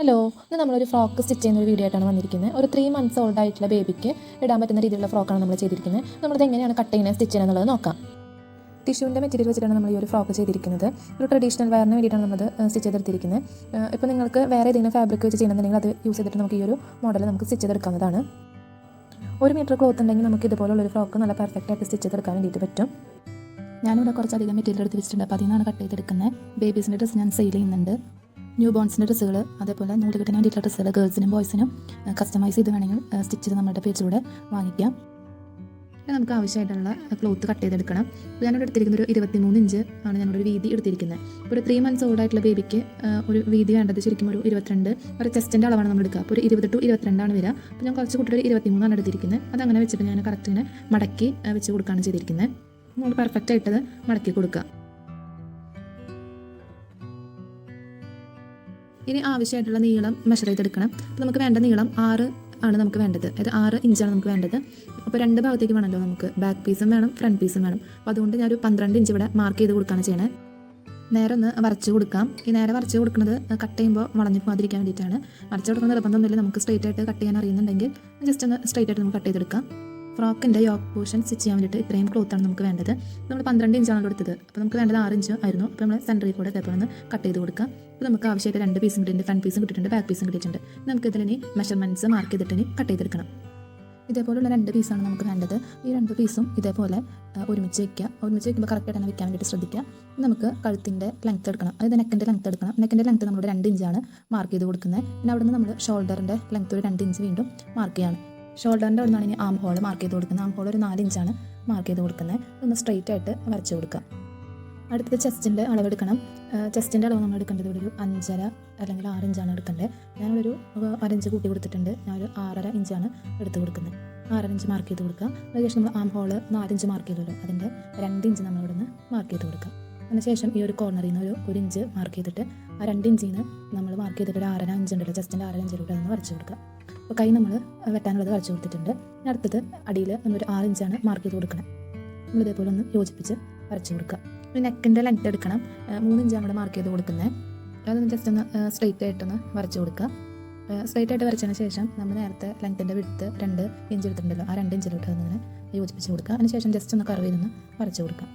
Hello, ഇന്ന് നമ്മളൊരു frock stitch ചെയ്യുന്ന ഒരു വീഡിയോ ആയിട്ടാണ് വന്നിരിക്കുന്നത്. ഒരു 3 months ഓൾഡ് ആയിട്ടുള്ള ബേബിക്ക് ഇടാൻ പറ്റുന്ന രീതിയിലുള്ള ഫ്രോക്കാണ് നമ്മൾ ചെയ്തിരിക്കുന്നത്. നമ്മളത് എങ്ങനെയാണ് കട്ട് ചെയ്യുന്നത്, സ്റ്റിച്ച് ചെയ്യുന്നത് എന്നുള്ളത് നോക്കാം. ടിഷ്യൂവിൻ്റെ മെറ്റീരിയൽ വെച്ചിട്ടാണ് നമ്മൾ ഈ ഒരു ഫ്രോക്ക് ചെയ്തിരിക്കുന്നത്. ഒരു ട്രഡീഷണൽ വെയറിന് വേണ്ടിയിട്ടാണ് നമ്മൾ സ്റ്റിച്ച് ചെയ്തെടുത്തിരിക്കുന്നത്. ഇപ്പോൾ നിങ്ങൾക്ക് വേറെ ഏതെങ്കിലും ഫാബ്രിക് വെച്ച് ചെയ്യണമെന്നുണ്ടെങ്കിൽ അത് യൂസ് ചെയ്തിട്ട് നമുക്ക് ഈ ഒരു മോഡൽ നമുക്ക് സ്റ്റിച്ച് ചെയ്തെടുക്കാവുന്നതാണ്. 1 മീറ്റർ ക്ലോത്ത് ഉണ്ടെങ്കിൽ നമുക്ക് ഇതുപോലുള്ളൊരു ഫ്രോക്ക് നല്ല പെർഫെക്റ്റ് ആയിട്ട് സ്റ്റിച്ച് ചെയ്തെടുക്കാൻ വേണ്ടിയിട്ട് പറ്റും. ഞാനിവിടെ കുറച്ചധികം മെറ്റീരിയൽ എടുത്ത് വെച്ചിട്ടുണ്ട്. അപ്പോൾ അതിൽ നിന്നാണ് കട്ട് ചെയ്തെടുക്കുന്നത്. ബേബീസിൻ്റെ ഡ്രസ്സ് ഞാൻ സെയിൽ ചെയ്യുന്നുണ്ട്. ന്യൂ ബോൺസിൻ്റെ ഡ്രസ്സുകൾ, അതേപോലെ നൂലുകെട്ടിന് വേണ്ടിയിട്ടുള്ള ഡ്രസ്സുകൾ ഗേൾസിനും ബോയ്സിനും കസ്റ്റമൈസ് ചെയ്ത് വേണമെങ്കിൽ സ്റ്റിച്ച് ചെയ്ത് നമ്മുടെ പേജിലൂടെ വാങ്ങിക്കാം. നമുക്ക് ആവശ്യമായിട്ടുള്ള ക്ലോത്ത് കട്ട് ചെയ്തെടുക്കണം. അപ്പോൾ ഞാനിവിടെ എടുത്തിരിക്കുന്ന ഒരു 23 ഇഞ്ച് ആണ് ഞാനൊരു വീതി എടുത്തിരിക്കുന്നത്. ഇപ്പോൾ ഒരു 3 months ഓൾഡ് ആയിട്ടുള്ള ബേബിക്ക് ഒരു വീതി വേണ്ടത് ശരിക്കും ഒരു 22, ഒരു ചെസ്റ്റിൻ്റെ അളവാണ് നമ്മൾ എടുക്കുക. അപ്പോൾ ഒരു 20 to 22 വരിക. അപ്പോൾ ഞാൻ കുറച്ച് കൂട്ടി ഒരു 23 എടുത്തിരിക്കുന്നത്. അതങ്ങനെ വെച്ചിട്ട് ഞാൻ കറക്റ്റ് ഇങ്ങനെ മടക്കി വെച്ച് കൊടുക്കുകയാണ് ചെയ്തിരിക്കുന്നത്. നമ്മൾ പെർഫെക്റ്റ് ആയിട്ടത് മടക്കി കൊടുക്കുക. ഇനി ആവശ്യമായിട്ടുള്ള നീളം മെഷർ ചെയ്തെടുക്കണം. അപ്പോൾ നമുക്ക് വേണ്ട നീളം 6 ആണ് നമുക്ക് വേണ്ടത്. അതായത് 6 ഇഞ്ചാണ് നമുക്ക് വേണ്ടത്. അപ്പോൾ 2 ഭാഗത്തേക്ക് വേണമല്ലോ നമുക്ക്. ബാക്ക് പീസും വേണം, ഫ്രണ്ട് പീസും വേണം. അപ്പോൾ അതുകൊണ്ട് ഞാനൊരു 12 ഇഞ്ച് ഇവിടെ മാർക്ക് ചെയ്ത് കൊടുക്കുകയാണ് ചെയ്യണത്. നേരെ ഒന്ന് വരച്ച് കൊടുക്കാം. ഈ നേരെ വരച്ച് കൊടുക്കുന്നത് കട്ട് ചെയ്യുമ്പോൾ വളഞ്ഞു പോകാതിരിക്കാൻ വേണ്ടിയിട്ടാണ്. വരച്ച് കൊടുക്കുന്ന നിർബന്ധമൊന്നുമില്ല. നമുക്ക് സ്ട്രൈറ്റ് ആയിട്ട് കട്ട് ചെയ്യാൻ അറിയുന്നുണ്ടെങ്കിൽ ജസ്റ്റ് ഒന്ന് സ്ട്രൈറ്റ് ആയിട്ട് നമുക്ക് കട്ട് ചെയ്തെടുക്കാം. ഫ്രോക്കിൻ്റെ യോക്ക് പോർഷൻ സ്റ്റിച്ച് ചെയ്യാൻ വേണ്ടിയിട്ട് ഇത്രയും ക്ലോത്താണ് നമുക്ക് വേണ്ടത്. നമ്മൾ 12 ഇഞ്ചാണ് എടുത്തത്. അപ്പോൾ നമുക്ക് വേണ്ടത് 6 ഇഞ്ച് ആയിരുന്നു. അപ്പോൾ നമ്മൾ സെൻറ്ററിൽ കൂടെ ഇതേപോലെ ഒന്ന് കട്ട് ചെയ്ത് കൊടുക്കാം. അപ്പോൾ നമുക്ക് ആവശ്യമായിട്ട് 2 പീസും കിട്ടിയിട്ടുണ്ട്. ഫ്രണ്ട് പീസും കിട്ടിയിട്ടുണ്ട്, ബാക്ക് പീസും കിട്ടിയിട്ടുണ്ട്. നമുക്ക് ഇതിലിനി മെഷർമെൻറ്റ്സ് മാർക്ക് ചെയ്തിട്ട് കട്ട് ചെയ്തെടുക്കണം. ഇതേപോലുള്ള 2 പീസാണ് നമുക്ക് വേണ്ടത്. ഈ 2 പീസും ഇതേപോലെ ഒരുമിച്ച് വയ്ക്കുക. ഒരുമിച്ച് വയ്ക്കുമ്പോൾ കറക്റ്റായിട്ട് തന്നെ വയ്ക്കാൻ വേണ്ടിയിട്ട് ശ്രദ്ധിക്കുക. നമുക്ക് കഴുത്തിൻ്റെ ലെങ്ത്ത് എടുക്കണം. അതായത് നെക്കിൻ്റെ ലെങ്ത്ത് എടുക്കണം. നെക്കിൻ്റെ ലെങ്ത്ത് നമ്മൾ 2 ഇഞ്ചാണ് മാർക്ക് ചെയ്ത് കൊടുക്കുന്നത്. പിന്നെ അവിടെ നിന്ന് നമ്മൾ ഷോൾഡറിൻ്റെ ലെങ്ത്ത് ഒരു 2 ഇഞ്ച് വീണ്ടും മാർക്ക് ചെയ്യാണ്. ഷോൾഡറിൻ്റെ അവിടെ നിന്നാണ് ഇനി ആം ഹോൾ മാർക്ക് ചെയ്ത് കൊടുക്കുന്നത്. ആം ഹോൾ ഒരു 4 ഇഞ്ചാണ് മാർക്ക് ചെയ്ത് കൊടുക്കുന്നത്. ഒന്ന് സ്ട്രെയിറ്റ് ആയിട്ട് വരച്ച് കൊടുക്കുക. അടുത്തത് ചെസ്റ്റിൻ്റെ അളവെടുക്കണം. ചെസ്റ്റിൻ്റെ അളവ് നമ്മൾ എടുക്കേണ്ടത് ഇവിടെ ഒരു 5.5 അല്ലെങ്കിൽ 6 ഇഞ്ചാണ് എടുക്കേണ്ടത്. ഞാനൊരു 1 ഇഞ്ച് കൂട്ടി കൊടുത്തിട്ടുണ്ട്. ഞാനൊരു 6.5 ഇഞ്ചാണ് എടുത്ത് കൊടുക്കുന്നത്. 6.5 ഇഞ്ച് മാർക്ക് ചെയ്ത് കൊടുക്കുക. അതിനുശേഷം നമ്മൾ ആം ഹോൾ 4 ഇഞ്ച് മാർക്ക് ചെയ്തല്ലോ, അതിൻ്റെ 2 ഇഞ്ച് നമ്മൾ ഇവിടെ നിന്ന് മാർക്ക് ചെയ്ത് കൊടുക്കുക. അതിനുശേഷം ഈ ഒരു കോർണറിൽ നിന്ന് ഒരു ഇഞ്ച് മാർക്ക് ചെയ്തിട്ട് ആ 2 ഇഞ്ചിൽ നിന്ന് നമ്മൾ മാർക്ക് ചെയ്തിട്ട് ഒരു 6.5 ഇഞ്ച് ഉണ്ടല്ലോ, ചെസ്റ്റിൻ്റെ 6.5 ഇഞ്ചിലൂടെ അതൊന്ന് വരച്ച് കൊടുക്കുക. അപ്പോൾ കൈ നമ്മൾ വെട്ടാനുള്ളത് വരച്ച് കൊടുത്തിട്ടുണ്ട്. അടുത്തത് അടിയിൽ നമ്മളൊരു 6 ഇഞ്ചാണ് മാർക്ക് ചെയ്ത് കൊടുക്കണം. നമ്മൾ ഇതേപോലെ ഒന്ന് യോജിപ്പിച്ച് വരച്ച് കൊടുക്കുക. ഒരു നെക്കിൻ്റെ ലെങ്ത്ത് എടുക്കണം. 3 ഇഞ്ചാണ് ഇവിടെ മാർക്ക് ചെയ്ത് കൊടുക്കുന്നത്. അതൊന്ന് ജസ്റ്റ് ഒന്ന് സ്ട്രെയിറ്റ് ആയിട്ടൊന്ന് വരച്ച് കൊടുക്കുക. സ്ട്രെയിറ്റ് ആയിട്ട് വരച്ചതിന് ശേഷം നമ്മൾ നേരത്തെ ലെങ്ത്തിൻ്റെ വിഡ്ത്ത് 2 ഇഞ്ച് എടുത്തിട്ടുണ്ടല്ലോ, ആ 2 ഇഞ്ചിലോട്ട് അതൊന്ന് യോജിപ്പിച്ച് കൊടുക്കുക. അതിനുശേഷം ജസ്റ്റ് ഒന്ന് കർവ് ചെയ്തൊന്ന് വരച്ച് കൊടുക്കുക.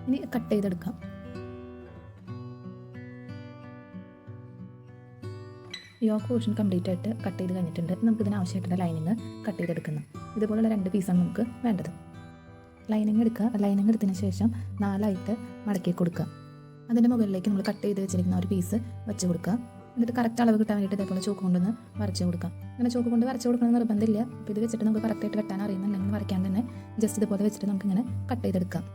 ഇനി കട്ട് ചെയ്തെടുക്കാം. യോക്ക് പോർഷൻ കംപ്ലീറ്റ് ആയിട്ട് കട്ട് ചെയ്ത് കഴിഞ്ഞിട്ടുണ്ട്. നമുക്കിതിന് ആവശ്യമായിട്ടുള്ള ലൈനിങ് കട്ട് ചെയ്തെടുക്കണം. ഇതുപോലുള്ള 2 പീസാണ് നമുക്ക് വേണ്ടത്. ലൈനിങ് എടുക്കുക. ലൈനിങ് എടുത്തതിന് ശേഷം 4ആയിട്ട് മടക്കി കൊടുക്കുക. അതിൻ്റെ മുകളിലേക്ക് നമ്മൾ കട്ട് ചെയ്ത് വെച്ചിരിക്കുന്ന ഒരു പീസ് വെച്ച് കൊടുക്കുക. എന്നിട്ട് കറക്റ്റ് അളവ് കിട്ടാൻ വേണ്ടിയിട്ട് ഇതേപോലെ ചോക്ക് കൊണ്ടൊന്ന് വരച്ച് കൊടുക്കാം. അങ്ങനെ ചോക്ക് കൊണ്ട് വരച്ച് കൊടുക്കണമെന്ന് നിർബന്ധമില്ല. അപ്പോൾ ഇത് വെച്ചിട്ട് നമുക്ക് കറക്റ്റായിട്ട് വെട്ടാൻ അറിയുന്നുണ്ടെങ്കിൽ വരയ്ക്കാൻ തന്നെ ജസ്റ്റ് ഇതുപോലെ വെച്ചിട്ട് നമുക്കിങ്ങനെ കട്ട് ചെയ്തെടുക്കാം.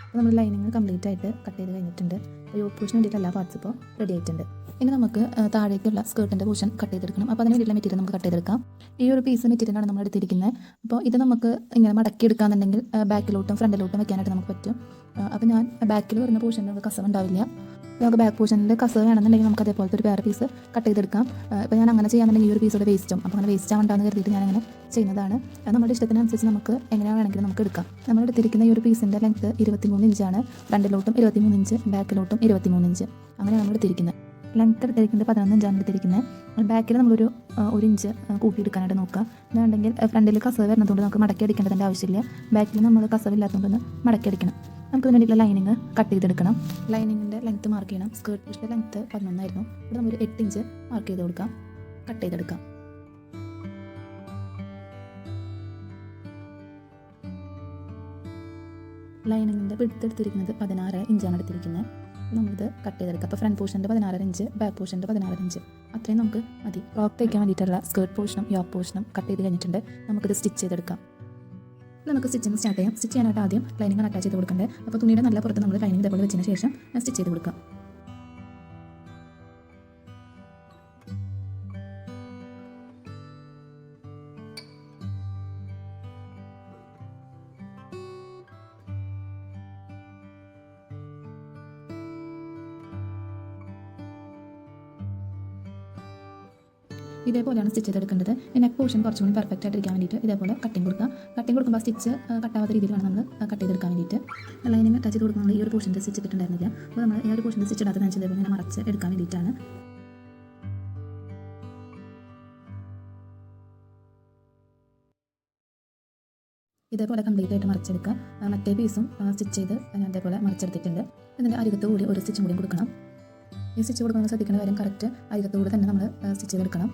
അപ്പോൾ നമ്മൾ ലൈനിങ് കംപ്ലീറ്റ് ആയിട്ട് കട്ട് ചെയ്ത് കഴിഞ്ഞിട്ടുണ്ട്. യോക്ക് പോർഷന് വേണ്ടിയിട്ട് എല്ലാ പാർട്സ് ഇപ്പോൾ റെഡി ആയിട്ടുണ്ട്. ഇനി നമുക്ക് താഴേക്കുള്ള സ്കേർട്ടിൻ്റെ പോർഷൻ കട്ട് ചെയ്തെടുക്കണം. അപ്പോൾ അതിന് വേണ്ടിയിട്ടുള്ള മെറ്റീരിയൽ നമുക്ക് കട്ട് ചെയ്തെടുക്കാം. ഈ ഒരു പീസ് മെറ്റീരിയലാണ് നമ്മൾ എടുത്തിരിക്കുന്നത്. അപ്പോൾ ഇത് നമുക്ക് ഇങ്ങനെ മടക്കി എടുക്കാമെന്നുണ്ടെങ്കിൽ ബാക്കിലോട്ടും ഫ്രണ്ടിലോട്ടും വെക്കാനായിട്ട് നമുക്ക് പറ്റും. അപ്പോൾ ഞാൻ ബാക്കിൽ വരുന്ന പോർഷനിൽ നമുക്ക് കസവ് ഉണ്ടാവില്ല. നമുക്ക് ബാക്ക് പോർഷനിൽ കസവ് വേണമെന്നുണ്ടെങ്കിൽ നമുക്ക് അതേപോലത്തെ ഒരു വേറെ പീസ് കട്ട് ചെയ്തെടുക്കാം. ഇപ്പോൾ ഞാൻ അങ്ങനെ ചെയ്യാന്നുണ്ടെങ്കിൽ ഈ ഒരു പീസോടെ വേസ്റ്റും, അപ്പോൾ അങ്ങനെ വേസ്റ്റ് ആവണ്ടെന്ന് കരുതിയിട്ട് ഞാനങ്ങനെ ചെയ്യുന്നതാണ്. നമ്മുടെ ഇഷ്ടത്തിനനുസരിച്ച് നമുക്ക് എങ്ങനെയാണ് വേണമെങ്കിലും നമുക്ക് എടുക്കാം. നമ്മൾ എടുത്തിരിക്കുന്ന ഈ ഒരു പീസിൻ്റെ ലെങ്ത്ത് 23 ഇഞ്ചാണ്. ഫ്രണ്ടിലോട്ടും 23 ഇഞ്ച്, ബാക്കിലോട്ടും 23 ഇഞ്ച്, അങ്ങനെയാണ് നമ്മൾ എടുത്തിരിക്കുന്നത്. ലെങ്ത്ത് എടുത്തിരിക്കുന്നത് 11 ഇഞ്ചാണ് എടുത്തിരിക്കുന്നത്. ബാക്കിൽ നമ്മളൊരു 1 ഇഞ്ച് കൂട്ടിയെടുക്കാനായിട്ട് നോക്കുക. എന്നുണ്ടെങ്കിൽ ഫ്രണ്ടിൽ കസവ് വരുന്നതുകൊണ്ട് നമുക്ക് മടക്കി അടിക്കേണ്ടതിൻ്റെ ആവശ്യമില്ല. ബാക്കിൽ നമ്മൾ കസവ് ഇല്ലാത്തതുകൊണ്ട് മടക്കി അടിക്കണം. നമുക്ക് ഇതിന് വേണ്ടിയിട്ടുള്ള ലൈനിങ് കട്ട് ചെയ്തെടുക്കണം. ലൈനിങ്ങിൻ്റെ ലെങ്ത്ത് മാർക്ക് ചെയ്യണം. സ്കേർട്ട് പീസിൻ്റെ ലെങ്ത്ത് 11 ആയിരുന്നു. ഇവിടെ നമ്മളൊരു 8 ഇഞ്ച് മാർക്ക് ചെയ്ത് കൊടുക്കാം. കട്ട് ചെയ്തെടുക്കാം. ലൈനിങ്ങിൻ്റെ വിഡ്ത്ത് എടുത്തിരിക്കുന്നത് 16 ഇഞ്ചാണ് എടുത്തിരിക്കുന്നത്. നമ്മളിത് കട്ട് ചെയ്തെടുക്കാം. അപ്പോൾ ഫ്രണ്ട് പോർഷൻ്റെ 16 ഇഞ്ച്, ബാക്ക് പോർഷൻ്റെ 16 ഇഞ്ച്, അത്രയും നമുക്ക് മതി. ഫ്രോക്ക് തയ്ക്കാൻ വേണ്ടിയിട്ടുള്ള സ്കേർട്ട് പോർഷനും യോക്ക് പോർഷനും കട്ട് ചെയ്ത് കഴിഞ്ഞിട്ടുണ്ട്. നമുക്കിത് സ്റ്റിച്ച് ചെയ്തെടുക്കാം. നമുക്ക് സ്റ്റിച്ചിങ് സ്റ്റാർട്ട് ചെയ്യാം. സ്റ്റിച്ച് ചെയ്യാനായിട്ട് ആദ്യം ലൈനിങ് അറ്റാച്ച് ചെയ്ത് കൊടുക്കണ്ടേ. അപ്പോൾ തുണിയുടെ നല്ല പുറത്ത് നമ്മൾ ലൈനിങ് ഇതേപോലെ വെച്ചതിന് ശേഷം സ്റ്റിച്ച് ചെയ്ത് കൊടുക്കാം. ഇതേപോലെയാണ് സ്റ്റിച്ച് ചെയ്തെടുക്കേണ്ടത്. ഈ നെക്ക് പോർഷൻ കുറച്ചും കൂടി പെർഫെക്റ്റ് ആയിട്ടിരിക്കാൻ വേണ്ടിയിട്ട് ഇതേപോലെ കട്ടിങ് കൊടുക്കുക. കട്ടിങ് കൊടുക്കുമ്പോൾ സ്റ്റിച്ച് കട്ടാവാത്ത രീതിയിലാണ് നമ്മൾ കട്ട് ചെയ്തെടുക്കാൻ വേണ്ടിയിട്ട്. ലൈനിങ് ടച്ച് ചെയ്ത് കൊടുക്കുമ്പോൾ ഈ ഒരു പോർഷൻ്റെ സ്റ്റിച്ച് ഇട്ടിട്ടുണ്ടായിരുന്നില്ല. അപ്പോൾ നമ്മൾ ഈ ഒരു പോർഷൻ്റെ സ്റ്റിച്ച് ഇടാത്ത ഇതേപോലെ ഇങ്ങനെ മറച്ച് എടുക്കാൻ വേണ്ടിയിട്ടാണ്. ഇതേപോലെ കംപ്ലീറ്റ് ആയിട്ട് മറിച്ചെടുക്കുക. മറ്റേ പീസും സ്റ്റിച്ച് ചെയ്ത് ഞാൻ ഇതേപോലെ മറിച്ചെടുത്തിട്ടുണ്ട്. ഇതിൻ്റെ അരികത്ത് കൂടി ഒരു സ്റ്റിച്ചും കൂടി കൊടുക്കണം. ഈ സ്റ്റിച്ച് കൊടുക്കുമ്പോൾ ശ്രദ്ധിക്കുന്ന കാര്യം കറക്റ്റ് അരികത്ത് കൂടി തന്നെ നമ്മൾ സ്റ്റിച്ച് ചെയ്തെടുക്കണം.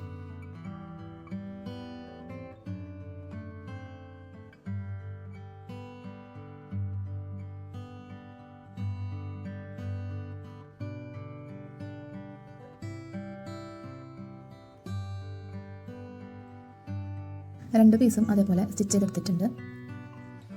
രണ്ട് പീസും അതേപോലെ സ്റ്റിച്ച് ചെയ്തെടുത്തിട്ടുണ്ട്.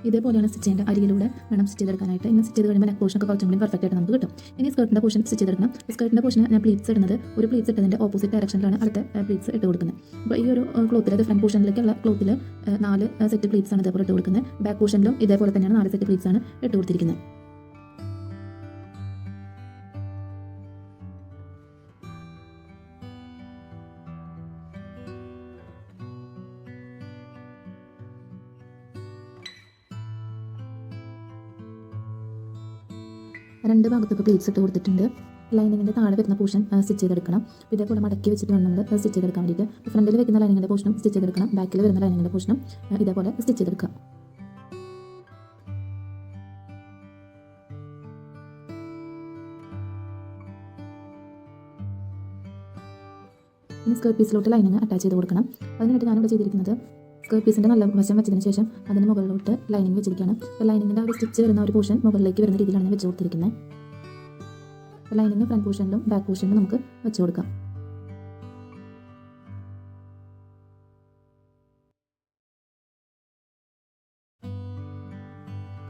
ഇതേപോലെയാണ് സ്റ്റിച്ച് ചെയ്യേണ്ട. അരിയിലൂടെ വേണം സ്റ്റിച്ച് ചെയ്തെടുക്കാനായിട്ട്. ഇന്ന് സ്റ്റിച്ച് ചെയ്ത് കഴിയുമ്പോൾ നെക്ക് പോർഷനൊക്കെ കുറച്ചും കൂടി പെർഫെക്റ്റ് ആയിട്ട് നമുക്ക് കിട്ടും. ഇനി സ്കർട്ടിൻ്റെ പോർഷൻ സ്റ്റിച്ച് ചെയ്തെടുക്കണം. സ്കർട്ടിൻ്റെ പോർഷൻ ഞാൻ പ്ലീറ്റ്സ് ഇടുന്നത് ഒരു പ്ലീറ്റ്സ് ഇട്ടതിൻ്റെ ഓപ്പോസിറ്റ് ഡയറക്ഷനിലാണ് അടുത്ത പ്ലീറ്റ്സ് ഇട്ട് കൊടുക്കുന്നത്. അപ്പോൾ ഈ ഒരു ക്ലോത്തിൽ അത് ഫ്രണ്ട് പോർഷനിലേക്കുള്ള ക്ലോത്തിൽ 4 സെറ്റ് പ്ലീറ്റ്സ് ആണ് ഇതേപോലെ ഇട്ട് കൊടുക്കുന്നത്. ബാക്ക് പോർഷനിലും ഇതേപോലെ തന്നെയാണ് 4 സെറ്റ് പ്ലീറ്റ്സ് ആണ് ഇട്ട് കൊടുത്തിരിക്കുന്നത്. രണ്ട് ഭാഗത്തൊക്കെ പ്ലീറ്റ്സ് ഇട്ട് കൊടുത്തിട്ടുണ്ട്. ലൈനിങ്ങിൻ്റെ താഴെ വരുന്ന പോർഷൻ സ്റ്റിച്ച് ചെയ്തെടുക്കണം. ഇതേപോലെ മടക്കി വെച്ചിട്ട് വേണം നമ്മൾ സ്റ്റിച്ച് ചെയ്തെടുക്കാൻ വേണ്ടിയിട്ട്. ഫ്രണ്ടിൽ വെക്കുന്ന ലൈനിങ്ങിൻ്റെ പോർഷനും സ്റ്റിച്ച് ചെയ്തെടുക്കണം. ബാക്കിൽ വരുന്ന ലൈനിങ്ങിൻ്റെ പോർഷനും ഇതേപോലെ സ്റ്റിച്ച് ചെയ്തെടുക്കുക. ഇനി സ്കേർട്ട് പീസിലോട്ട് ലൈനിങ് അറ്റാച്ച് ചെയ്ത് കൊടുക്കണം. അതിനായിട്ട് ഞാനിവിടെ ചെയ്തിരിക്കുന്നത് സ്കേർട്ട് പീസിൻ്റെ നല്ല വശം വെച്ചതിന് ശേഷം അതിന് മുകളിലോട്ട് ലൈനിങ് വെച്ചിരിക്കുകയാണ്. അപ്പോൾ ലൈനിങ്ങിൻ്റെ ഒരു സ്റ്റിച്ച് വരുന്ന ഒരു പോർഷൻ മുകളിലേക്ക് വരുന്ന രീതിയിലാണ് ഞാൻ വെച്ച് കൊടുത്തിരിക്കുന്നത്. ലൈനിങ് ഫ്രണ്ട് പോർഷനിലും ബാക്ക് പോർഷനിലും നമുക്ക് വെച്ച് കൊടുക്കാം.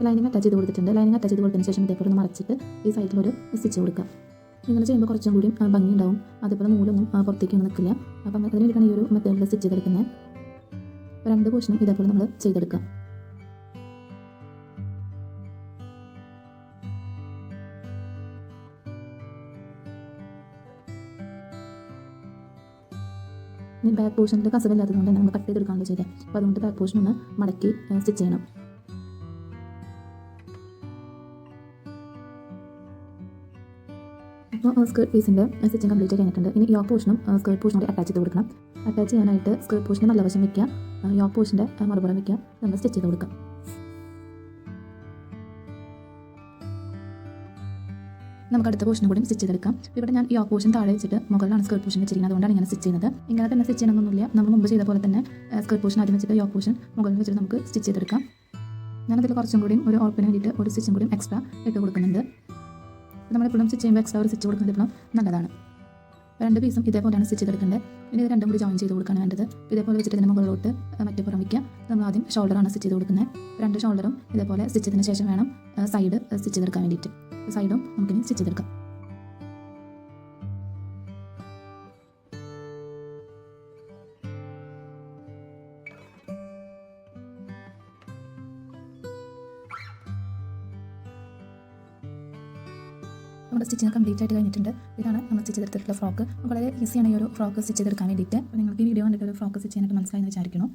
ലൈനിങ് അറ്റാച്ച് ചെയ്ത് കൊടുത്തിട്ടുണ്ട്. ലൈനിങ് അറ്റാച്ച് ചെയ്ത് കൊടുത്തതിന് ശേഷം ഇതേപോലെ മറച്ചിട്ട് ഈ സൈഡിലൊരു സ്റ്റിച്ച് കൊടുക്കാം. ഇങ്ങനെ ചെയ്യുമ്പോൾ കുറച്ചും കൂടി ഭംഗി ഉണ്ടാവും. അതേപോലെ നൂലൊന്നും പുറത്തേക്കൊന്നും നിൽക്കില്ല. അപ്പം അതിന് വേണ്ടിയിട്ടാണ് ഈ ഒരു മെത്തേഡിൽ സ്റ്റിച്ച് ചെയ്തെടുക്കുന്നത്. രണ്ട് പോർഷനും ഇതേപോലെ നമ്മൾ ചെയ്തെടുക്കാം. ഇനി ബാക്ക് പോർഷനിൽ കസവില്ലാത്തതുകൊണ്ട് തന്നെ നമ്മൾ കട്ട് ചെയ്തെടുക്കാണ്ട് ചെയ്തത്. അപ്പോൾ അതുകൊണ്ട് ബാക്ക് പോർഷൻ ഒന്ന് മടക്കി സ്റ്റിച്ച് ചെയ്യണം. അപ്പോൾ സ്കേർട്ട് പീസിൻ്റെ സ്റ്റിച്ചിങ് കംപ്ലീറ്റ് കഴിഞ്ഞിട്ടുണ്ട്. ഇനി യോക്ക് പോർഷനും സ്കേർട്ട് പോർഷനും കൂടി അറ്റാച്ച് ചെയ്ത് കൊടുക്കണം. അറ്റാച്ച് ചെയ്യാനായിട്ട് സ്കേർട്ട് പോർഷന് നല്ല വശം വയ്ക്കുക, യോക്ക് പോർഷൻ്റെ മറുപുറം വയ്ക്കുക, നമ്മൾ സ്റ്റിച്ച് ചെയ്ത് കൊടുക്കാം. നമുക്ക് അടുത്ത പോർഷനും കൂടി സ്റ്റിച്ച് ചെയ്തെടുക്കാം. ഇവിടെ ഞാൻ യോക്ക് പോർഷൻ താഴെ വെച്ചിട്ട് മുകളിലാണ് സ്കേർട്ട് പോർഷൻ വെച്ചിരിക്കുന്നത്. അതുകൊണ്ടാണ് ഇങ്ങനെ സ്റ്റിച്ച് ചെയ്യുന്നത്. ഇങ്ങനെ തന്നെ സ്റ്റിച്ച് ചെയ്യണമെന്നൊന്നുമില്ല. നമ്മൾ മുമ്പ് ചെയ്ത പോലെ തന്നെ സ്കേർട്ട് പോർഷൻ ആദ്യം വെച്ചിട്ട് യോക്ക് പോർഷൻ മുകളിൽ വെച്ചിട്ട് നമുക്ക് സ്റ്റിച്ച് ചെയ്തെടുക്കാം. ഞാനതിൽ കുറച്ചും കൂടി ഒരു ഓൾപ്പിന് വേണ്ടിയിട്ട് ഒരു സ്റ്റിച്ചും കൂടി എക്സ്ട്രാ ഇട്ട് കൊടുക്കുന്നുണ്ട്. നമ്മളെപ്പോഴും സ്റ്റിച്ച് ചെയ്യുമ്പോൾ എക്സ്ട്രാ ഒരു സ്റ്റിച്ച് കൊടുക്കുന്നത് എപ്പോഴും നല്ലതാണ്. രണ്ട് പീസും ഇതേപോലെയാണ് സ്റ്റിച്ച് ചെയ്തെടുക്കേണ്ടത്. പിന്നെ ഇത് രണ്ടും കൂടി ജോയിൻ ചെയ്ത് കൊടുക്കാൻ വേണ്ടത്. ഇതേപോലെ വെച്ചിട്ട് ഇതിന് മുകളിലോട്ട് മറ്റേ പുറം വയ്ക്കുക. നമ്മൾ ആദ്യം ഷോൾഡറാണ് സ്റ്റിച്ച് ചെയ്ത് കൊടുക്കുന്നത്. രണ്ട് ഷോൾഡറും ഇതേപോലെ സ്റ്റിച്ച് ചെയ്തതിന് ശേഷം വേണം സൈഡ് സ്റ്റിച്ച് ചെയ്തെടുക്കാൻ വേണ്ടിയിട്ട്. സൈഡും നമുക്കിനി സ്റ്റിച്ച് ചെയ്തെടുക്കാം. നമ്മുടെ സ്റ്റിച്ചിങ് കംപ്ലീറ്റ് ആയിട്ട് കഴിഞ്ഞിട്ടുണ്ട്. ഇതാണ് നമ്മൾ സ്റ്റിച്ച് ചെയ്തെടുത്തിട്ടുള്ള ഫ്രോക്ക്. വളരെ ഈസിയാണ് ഈ ഒരു ഫ്രോക്ക് സ്റ്റിച്ച് ചെയ്തെടുക്കാൻ വേണ്ടിയിട്ട്. അപ്പോൾ നിങ്ങൾക്ക് ഈ വീഡിയോ കണ്ടിട്ട് ഒരു ഫ്രോക്ക് സ്റ്റിച്ച് ചെയ്യാനായിട്ട് മനസ്സിലായെന്ന് വിചാരിക്കുന്നു.